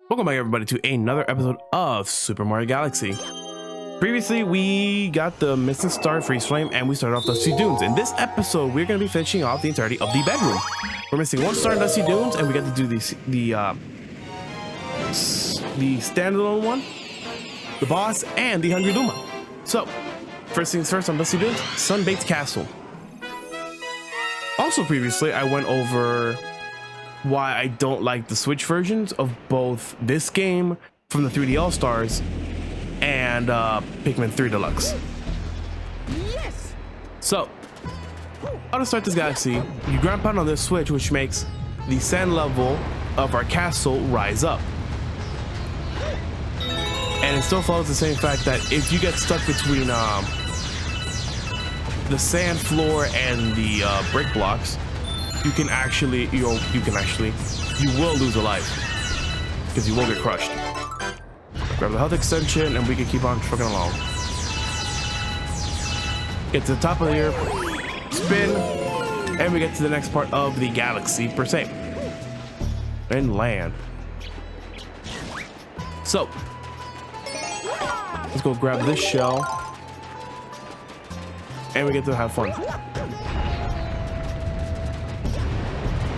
Welcome back everybody to another episode of Super Mario Galaxy. Previously we got the missing star freeze flame and we started off Dusty Dunes. In this episode we're going to be finishing off the entirety of the bedroom. We're missing one star in Dusty Dunes and we got to do the standalone one, the boss, and the Hungry Luma. So first things first on Dusty Dunes, Sunbait's Castle. Also previously I went over why I don't like the Switch versions of both this game from the 3D All-Stars and Pikmin 3 Deluxe. Yes. So, how to start this galaxy, you ground pound on this switch, which makes the sand level of our castle rise up. And it still follows the same fact that if you get stuck between the sand floor and the brick blocks, you will lose a life because you will get crushed. Grab the health extension and we can keep on trucking along. Get to the top of the air, spin, and we get to the next part of the galaxy per se, and land. So let's go grab this shell and we get to have fun.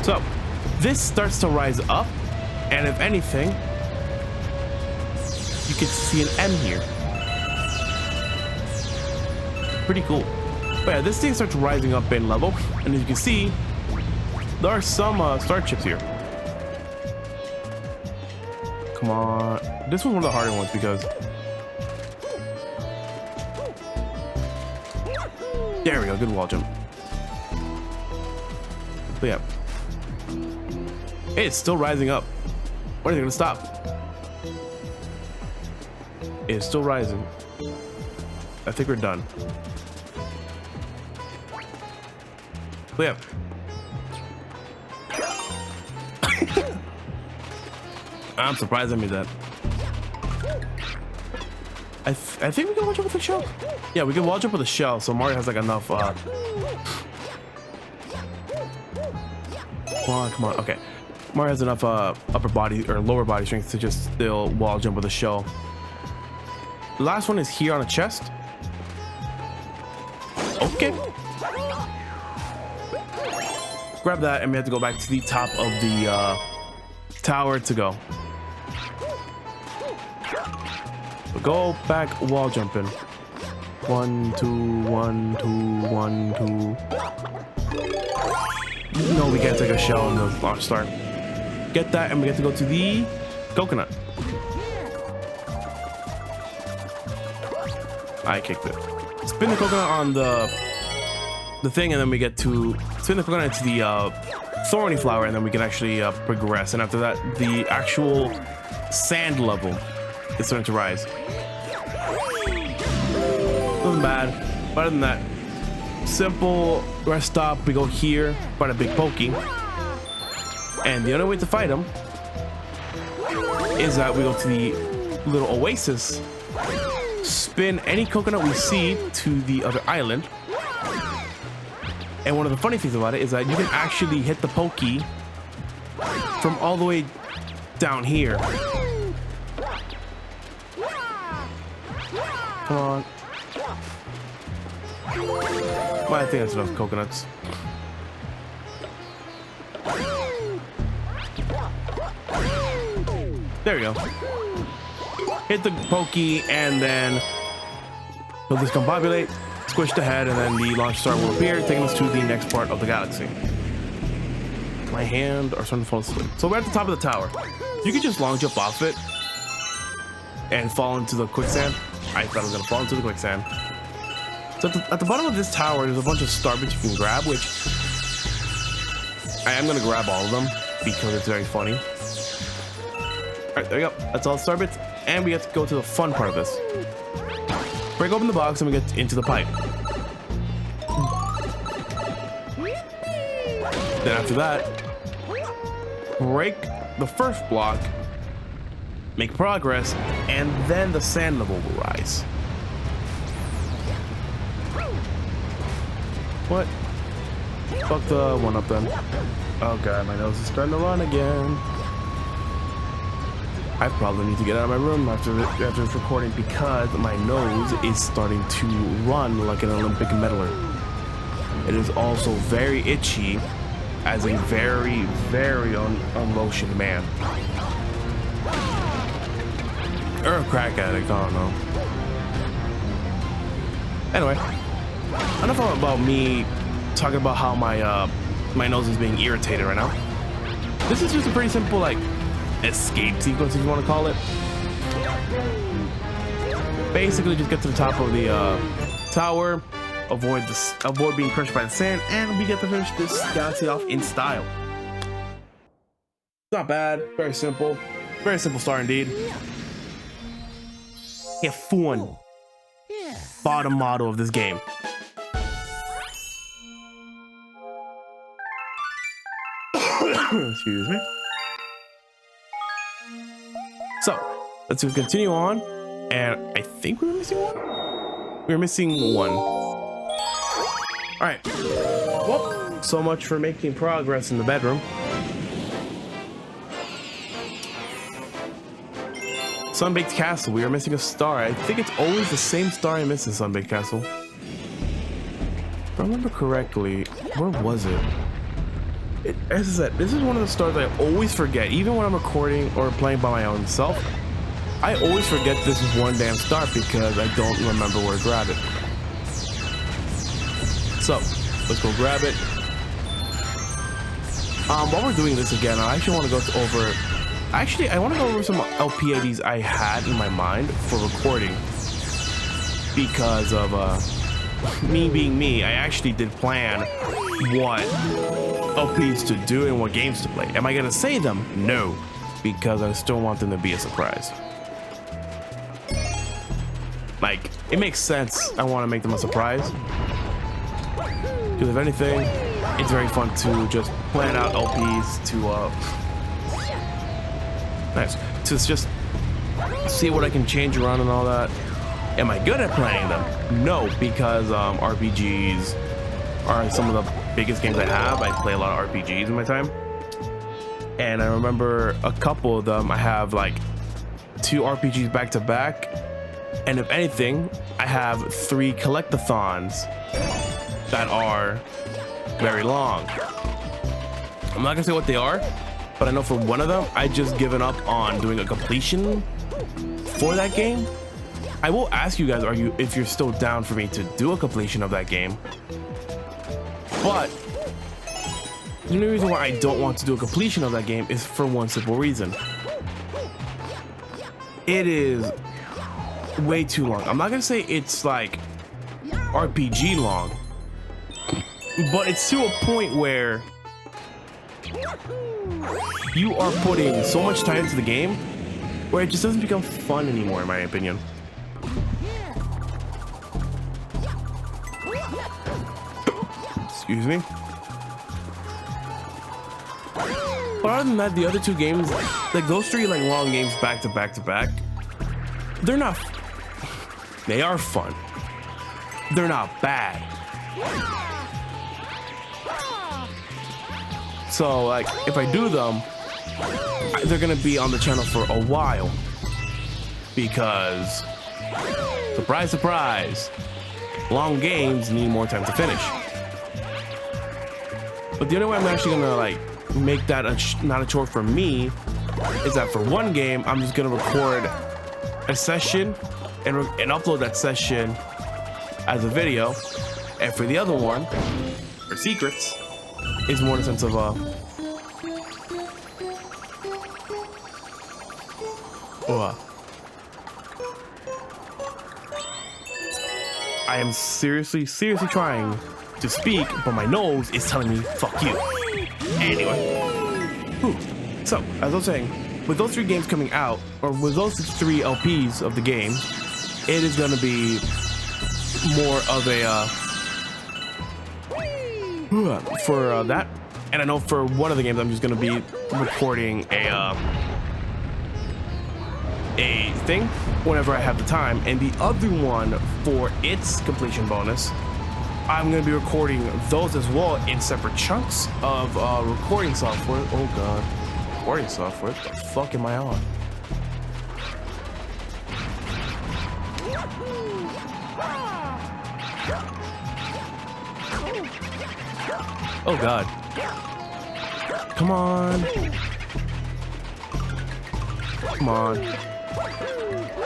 So this starts to rise up, and if anything, you can see an M here. Pretty cool. But yeah, this thing starts rising up in level, and as you can see, there are some star chips here. Come on. This was one of the harder ones because there we go, good wall jump. But yeah, it's still rising up. When are they gonna stop? It's still rising. I think we're done. But yeah. I'm surprised I made that. I think we can wall jump with the shell. Yeah, we can wall jump with the shell, so Mario has like enough. Come on. Okay. Mario has enough upper body or lower body strength to just still wall jump with a shell. The last one is here on a chest. Okay. Grab that and we have to go back to the top of the tower to go. But go back wall jumping. 1, 2, 1, 2, 1, 2. No, we can't take a shell in the launch star. Get that, and we get to go to the coconut. I kicked it. Spin the coconut on the thing, and then we get to spin the coconut into the thorny flower, and then we can actually progress. And after that, the actual sand level is starting to rise. Nothing bad. But other than that, simple rest stop. We go here, fight a big pokey. And the only way to fight him is that we go to the little oasis, spin any coconut we see to the other island. And one of the funny things about it is that you can actually hit the pokey from all the way down here. Come on. Well, I think that's enough coconuts. There we go. Hit the pokey and then he'll discombobulate, squish the head, and then the launch star will appear, taking us to the next part of the galaxy. My hand are starting to fall asleep. So we're at the top of the tower. You can just long jump off it and fall into the quicksand. I thought I was gonna fall into the quicksand. So at the bottom of this tower, there's a bunch of star bits you can grab, which I am gonna grab all of them because it's very funny. Alright, there we go. That's all the star bits. And we get to go to the fun part of this. Break open the box and we get into the pipe. Then after that, break the first block, make progress, and then the sand level will rise. What? Fuck the one up then. Oh god, my nose is starting to run again. I probably need to get out of my room after this recording because my nose is starting to run like an Olympic medaler. It is also very itchy as a very, very unlotioned man. Or a crack addict, I don't know. Anyway, enough about me talking about how my nose is being irritated right now. This is just a pretty simple like escape sequence, if you want to call it. Basically, just get to the top of the tower, avoid being crushed by the sand, and we get to finish this galaxy off in style. Not bad, very simple start indeed. Have fun. Bottom motto of this game. Excuse me. So let's continue on, and I think we were missing one. We're missing one. All right. Well, so much for making progress in the bedroom. Sunbaked Castle. We are missing a star. I think it's always the same star I miss in Sunbaked Castle. If I remember correctly, where was it? As I said, this is one of the stars I always forget. Even when I'm recording or playing by my own self, I always forget this is one damn star because I don't remember where to grab it. So, let's go grab it. While we're doing this again, I actually want to go over... Actually, I want to go over some LP IDs I had in my mind for recording. Because of me being me, I actually did plan what LPs to do and what games to play. Am I gonna say them? No, because I still want them to be a surprise. Like, it makes sense. I want to make them a surprise. Because if anything, it's very fun to just plan out LPs to to just see what I can change around and all that. Am I good at playing them? No, because RPGs are some of the biggest games I have. I play a lot of RPGs in my time, and I remember a couple of them. I have like 2 RPGs back to back, and if anything, I have 3 collectathons that are very long. I'm not gonna say what they are, but I know for one of them, I just given up on doing a completion for that game. I will ask you guys, if you're still down for me to do a completion of that game. But the only reason why I don't want to do a completion of that game is for one simple reason. It is way too long. I'm not gonna say it's like RPG long, but it's to a point where you are putting so much time into the game where it just doesn't become fun anymore, in my opinion. Excuse me. But other than that, the other 2 games, like those 3 like long games back to back to back, they're not, they are fun. They're not bad. So like if I do them, they're gonna be on the channel for a while because surprise, surprise, long games need more time to finish. But the only way I'm actually gonna like make that not a chore for me is that for one game, I'm just gonna record a session and upload that session as a video, and for the other one, for secrets, is more in the sense of I am seriously trying to speak, but my nose is telling me fuck you. Anyway, so as I was saying, with those 3 games coming out, or with those 3 LPs of the game, it is going to be more of a for that. And I know for one of the games, I'm just going to be recording a thing whenever I have the time, and the other one for its completion bonus, I'm going to be recording those as well in separate chunks of recording software. Oh god, recording software, what the fuck am I on? Oh God. Come on. Come on.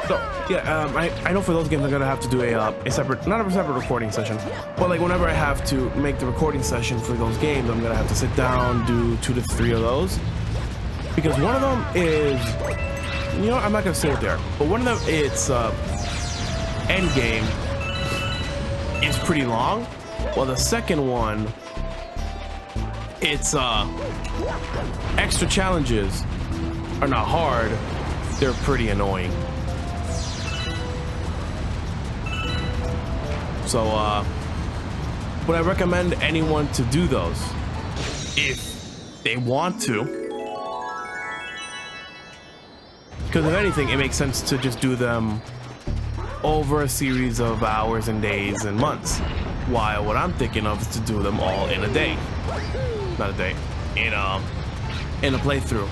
So yeah, I know for those games I'm gonna have to do a separate, not a separate recording session, but like whenever I have to make the recording session for those games, I'm gonna have to sit down, do 2 to 3 of those, because one of them is, you know, I'm not gonna say what they are, but one of them, it's end game is pretty long, while the second one, it's extra challenges are not hard, they're pretty annoying. So would I recommend anyone to do those if they want to? Because if anything, it makes sense to just do them over a series of hours and days and months, while what I'm thinking of is to do them all in a day. Not a day, in a playthrough.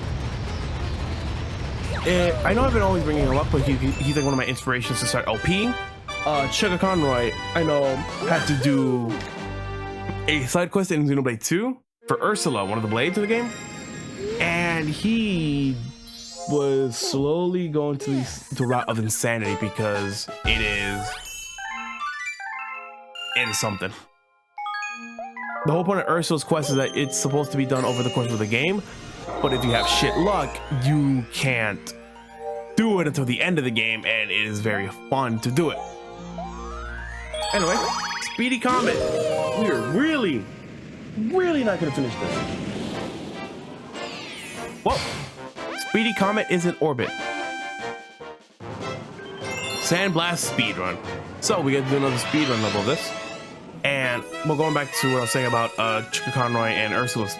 I know I've been always bringing him up, but he's like one of my inspirations to start LPing. Sugar Conroy, I know, had to do a side quest in Xenoblade 2 for Ursula, one of the blades of the game, and he was slowly going to the route of insanity because it is something. The whole point of Ursula's quest is that it's supposed to be done over the course of the game, but if you have shit luck, you can't do it until the end of the game, and it is very fun to do it. Anyway, Speedy Comet. We are really not gonna finish this. Whoa. Speedy Comet is in orbit. Sandblast speedrun. So we get to do another speedrun level of this. And well, going back to what I was saying about Chica Conroy and Ursula's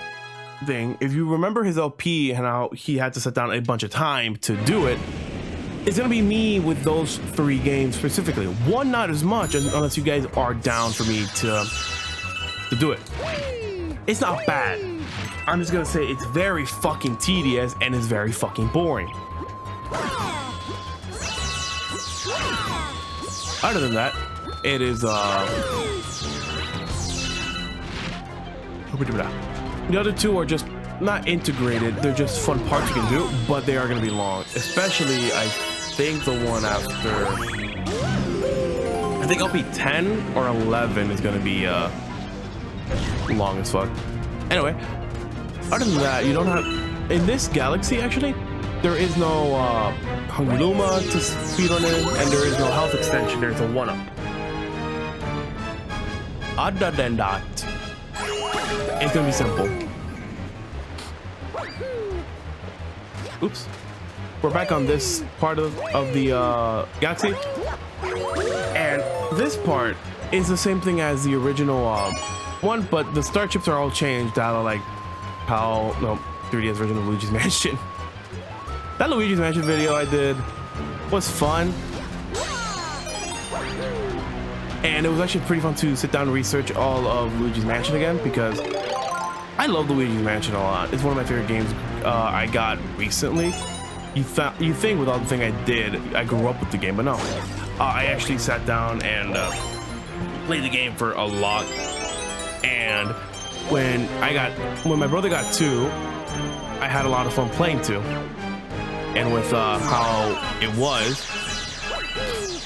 thing, if you remember his LP and how he had to set down a bunch of time to do it, it's gonna be me with those 3 games specifically. One not as much, unless you guys are down for me to do it. It's not bad. I'm just gonna say it's very fucking tedious and it's very fucking boring. Other than that, it is the other 2 are just not integrated, they're just fun parts you can do, but they are going to be long, especially I think the one after, I think LP 10 or 11 is going to be long as fuck. Anyway, other than that, you don't have, in this galaxy actually, there is no Hungry Luma to speed on in, and there is no health extension, there's a 1-up. Other than that, it's gonna be simple. Oops. We're back on this part of the galaxy. And this part is the same thing as the original one, but the starships are all changed out of like how, no, 3DS version of Luigi's Mansion. That Luigi's Mansion video I did was fun. And it was actually pretty fun to sit down and research all of Luigi's Mansion again, because I love Luigi's Mansion a lot. It's one of my favorite games I got recently. You think with all the thing I did, I grew up with the game, but no. I actually sat down and played the game for a lot. And when my brother got 2, I had a lot of fun playing 2. And with how it was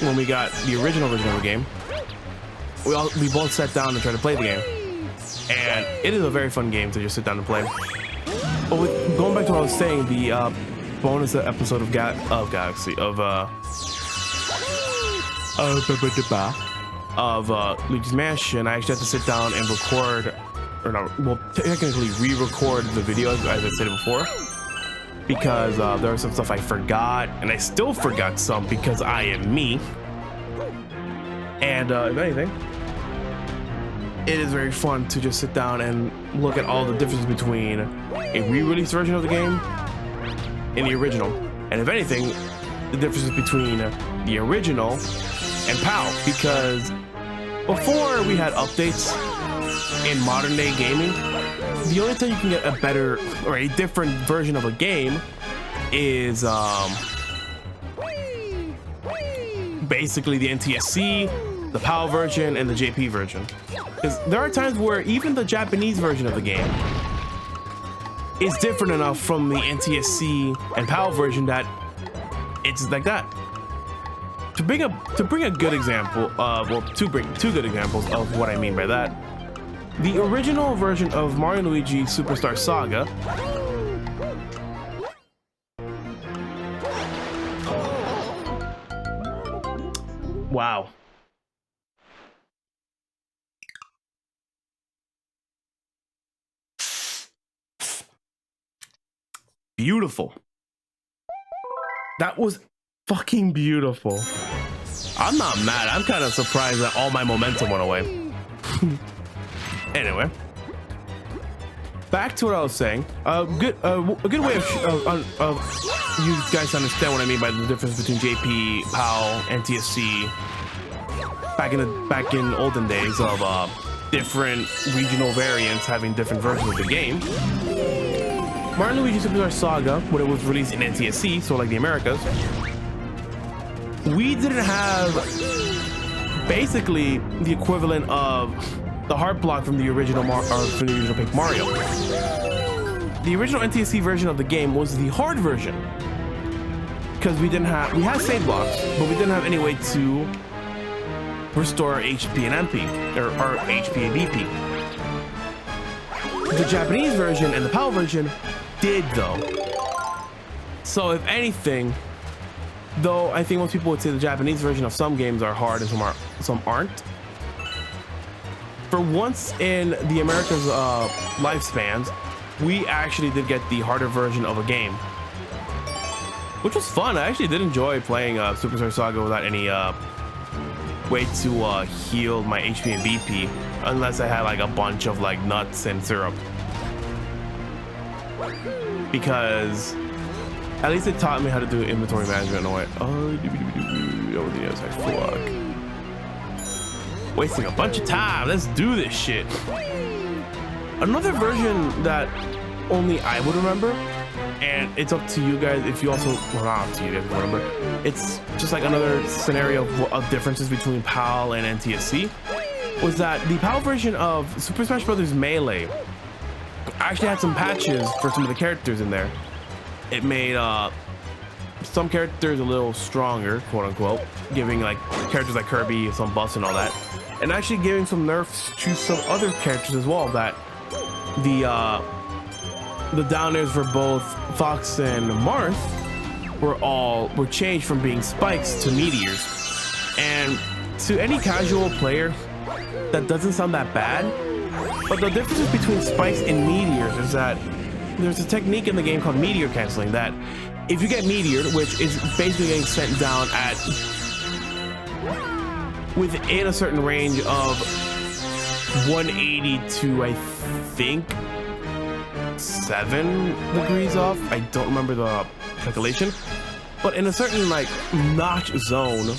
when we got the original version of the game, we both sat down and tried to play the game, and it is a very fun game to just sit down and play. But going back to what I was saying, the bonus episode of Galaxy of Luigi's Mansion, I actually had to sit down and record, or not, well, technically re-record the video as I said before, because there was some stuff I forgot, and I still forgot some because I am me. And if anything, it is very fun to just sit down and look at all the differences between a re-release version of the game and the original. And if anything, the differences between the original and PAL, because before we had updates in modern day gaming, the only time you can get a better or a different version of a game is basically the NTSC, the PAL version, and the JP version. Because there are times where even the Japanese version of the game is different enough from the NTSC and PAL version that it's like that. To bring a good example, to bring two good examples of what I mean by that, the original version of Mario & Luigi Superstar Saga wow. Beautiful. That was fucking beautiful. I'm not mad. I'm kind of surprised that all my momentum went away. Anyway, back to what I was saying. A good way of you guys to understand what I mean by the difference between JP, PAL, NTSC. Back in olden days of different regional variants having different versions of the game. Mario & Luigi Superstar Saga, when it was released in NTSC, so like the Americas, we didn't have basically the equivalent of the heart block from the original Paper Mario. The original NTSC version of the game was the hard version because we had save blocks, but we didn't have any way to restore HP and MP or HP and BP. The Japanese version and the PAL version did though. So if anything, though I think most people would say the Japanese version of some games are hard and some aren't. For once in the America's lifespans, we actually did get the harder version of a game, which was fun. I actually did enjoy playing Superstar Saga without any way to heal my HP and BP, unless I had like a bunch of like nuts and syrup. Because at least it taught me how to do inventory management. No way. Fuck. Wasting a bunch of time. Let's do this shit. Another version that only I would remember, and it's up to you guys if you also, well, not up to you guys to remember. It's just like another scenario of differences between PAL and NTSC. Was that the PAL version of Super Smash Bros. Melee actually had some patches for some of the characters in there. It made some characters a little stronger, quote unquote, giving like characters like Kirby some buffs and all that, and actually giving some nerfs to some other characters as well. That the down airs for both Fox and Marth were changed from being spikes to meteors. And to any casual player, that doesn't sound that bad. But the difference between spikes and meteors is that there's a technique in the game called meteor canceling, that if you get meteored, which is basically getting sent down at within a certain range of 180 to, I think, 7 degrees off. I don't remember the calculation, but in a certain like notch zone,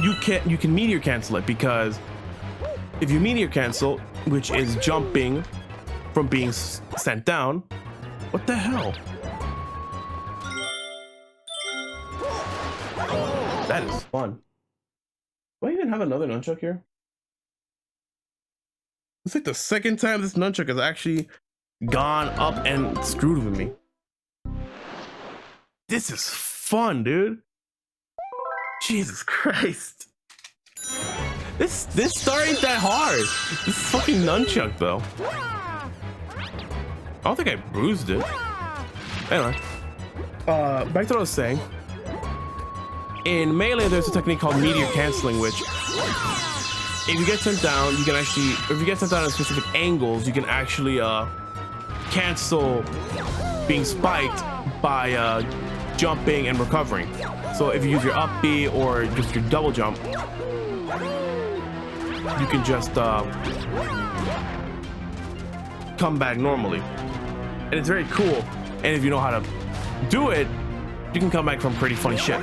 you can meteor cancel it, because if you meteor cancel, which is jumping from being sent down, what the hell? That is fun. Do I even have another nunchuck here? It's like the second time this nunchuck has actually gone up and screwed with me. This is fun, dude. Jesus Christ. This star ain't that hard. This is fucking nunchuck though. I don't think I bruised it. Anyway, back to what I was saying. In Melee, there's a technique called meteor canceling, which if you get sent down, you can actually, if you get sent down at specific angles, you can actually cancel being spiked by jumping and recovering. So if you use your up B or just your double jump, you can just come back normally, and it's very cool. And if you know how to do it, you can come back from pretty funny shit.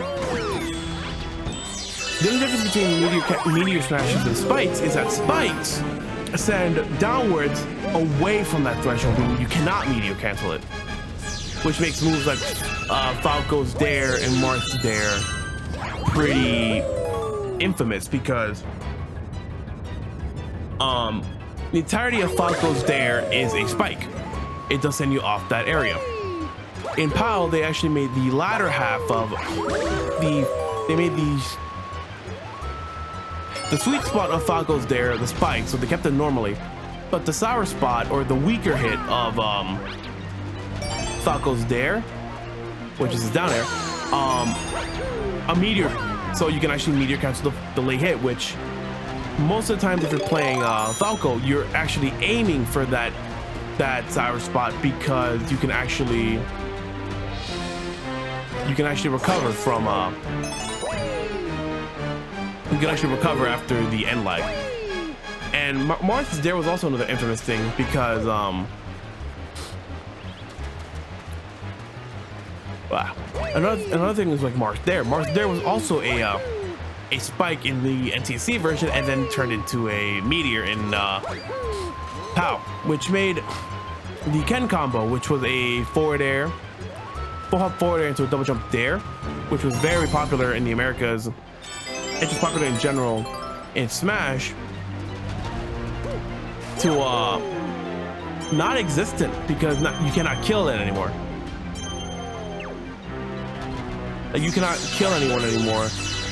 The only difference between meteor smashes and spikes is that spikes ascend downwards away from that threshold, and you cannot meteor cancel it, which makes moves like Falco's Dare and Marth's Dare pretty infamous because the entirety of Falco's Dare is a spike. It does send you off that area. In PAL, they actually made the latter half of they made the sweet spot of Falco's Dare, the spike, so they kept it normally. But the sour spot, or the weaker hit of Falco's Dare, which is down there, a meteor, so you can actually meteor cancel the late hit, which most of the time if you're playing Falco, you're actually aiming for that sour spot because you can actually recover from you can actually recover after the end lag. And Marth's Dare was also another infamous thing because another thing was like Marth's Dare. Marth's Dare was also a spike in the NTSC version and then turned into a meteor in PAL, which made the Ken combo, which was a forward air, full hop forward air into a double jump dare, which was very popular in the Americas. It's just popular in general in Smash, to non-existent because you cannot kill it anymore. Like, you cannot kill anyone anymore,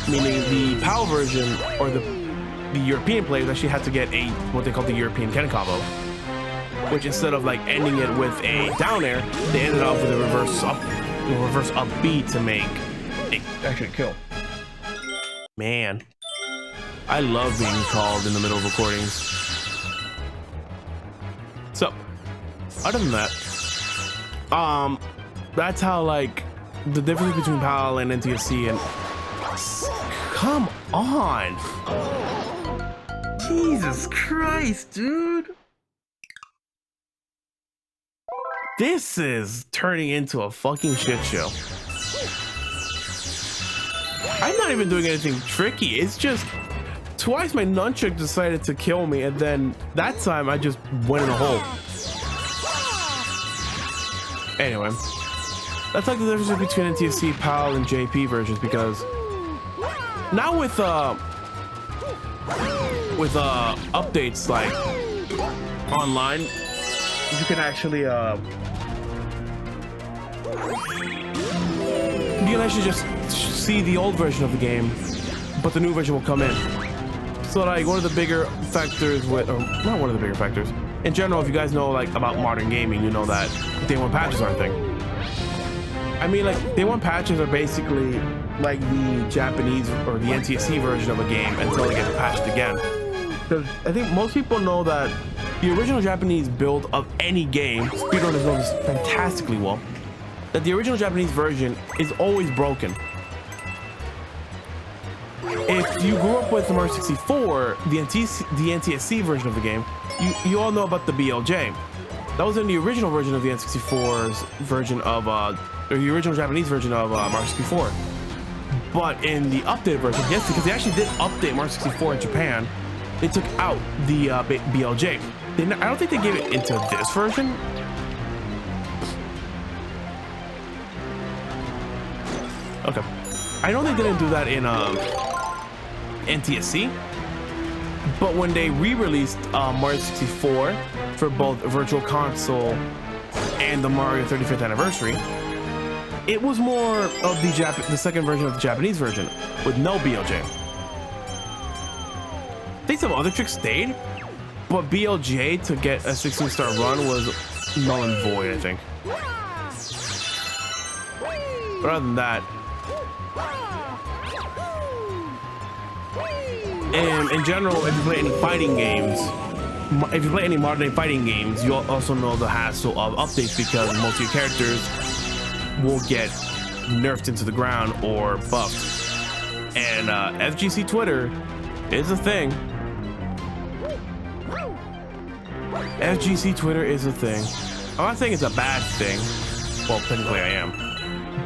meaning the PAL version or the European players actually had to get what they call the European Ken combo, which instead of like ending it with a down air, they ended off with a reverse up B to make it actually kill. Man, I love being called in the middle of recordings. So, other than that, that's how, like, the difference between PAL and NTSC and... Come on! Jesus Christ, dude! This is turning into a fucking shit show. I'm not even doing anything tricky. It's just twice my nunchuck decided to kill me, and then that time I just went in a hole. Anyway, that's like the difference between NTSC, PAL, and JP versions, because now with updates like online, you can actually just see the old version of the game, but the new version will come in. So like one of the bigger factors not one of the bigger factors. In general, if you guys know like about modern gaming, you know that day one patches are a thing. I mean, like, day one patches are basically like the Japanese or the NTSC version of a game until they get patched again. Because I think most people know that the original Japanese build of any game, speedrunners know this fantastically well, that the original Japanese version is always broken. If you grew up with the Mario 64, the NTSC version of the game, you all know about the BLJ. That was in the original version of the N64's version of, or the original Japanese version of Mario 64. But in the updated version, yes, because they actually did update Mario 64 in Japan, they took out the BLJ. I don't think they gave it into this version. Okay. I know they didn't do that in NTSC, but when they re-released Mario 64 for both Virtual Console and the Mario 35th anniversary, it was more of the second version of the Japanese version with no BLJ. I think some other tricks stayed, but BLJ to get a 16-star run was null and void, I think. But other than that, and in general, if you play any fighting games, if you play any modern day fighting games, you'll also know the hassle of updates because most of your characters will get nerfed into the ground or buffed. And FGC Twitter is a thing. FGC Twitter is a thing. I'm not saying it's a bad thing. Well, technically I am.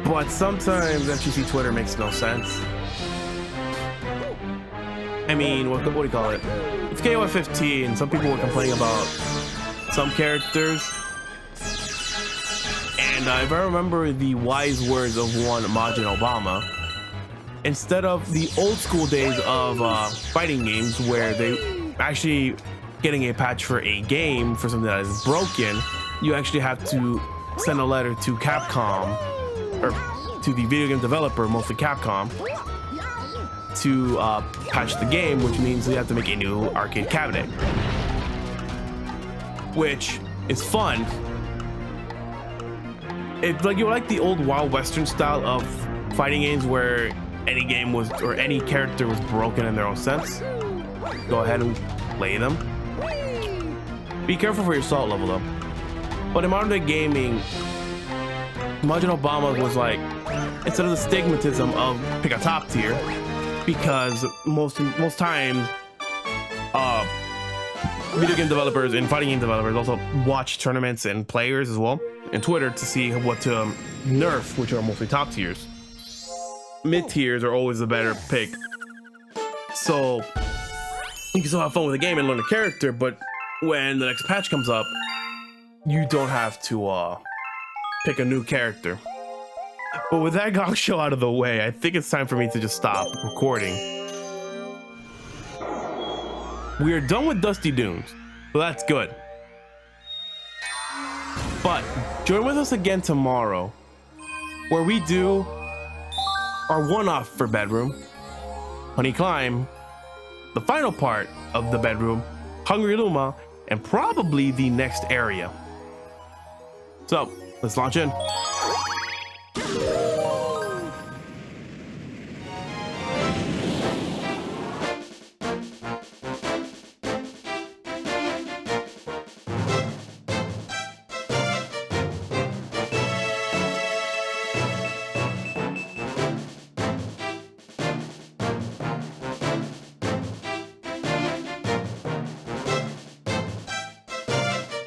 But sometimes FGC Twitter makes no sense. I mean, what do you call it? It's KOF 15. Some people were complaining about some characters. And if I remember the wise words of one Majin Obama, instead of the old school days of fighting games where they actually getting a patch for a game for something that is broken, you actually have to send a letter to Capcom, or to the video game developer, mostly Capcom, to patch the game, which means you have to make a new arcade cabinet, which is fun. It's like, you like the old Wild Western style of fighting games where any game was, or any character was broken in their own sense. Go ahead and play them. Be careful for your salt level though. But in modern day gaming, imagine Obama was like, instead of the stigmatism of pick a top tier, because most times video game developers and fighting game developers also watch tournaments and players as well, and Twitter, to see what to nerf, which are mostly top tiers. Mid tiers are always the better pick, so you can still have fun with the game and learn the character, but when the next patch comes up, you don't have to pick a new character. But with that Gong show out of the way, I think it's time for me to just stop recording. We are done with Dusty Dunes, so that's good. But join with us again tomorrow, where we do our one-off for Bedroom, Honey Climb, the final part of the Bedroom, Hungry Luma, and probably the next area. So let's launch in.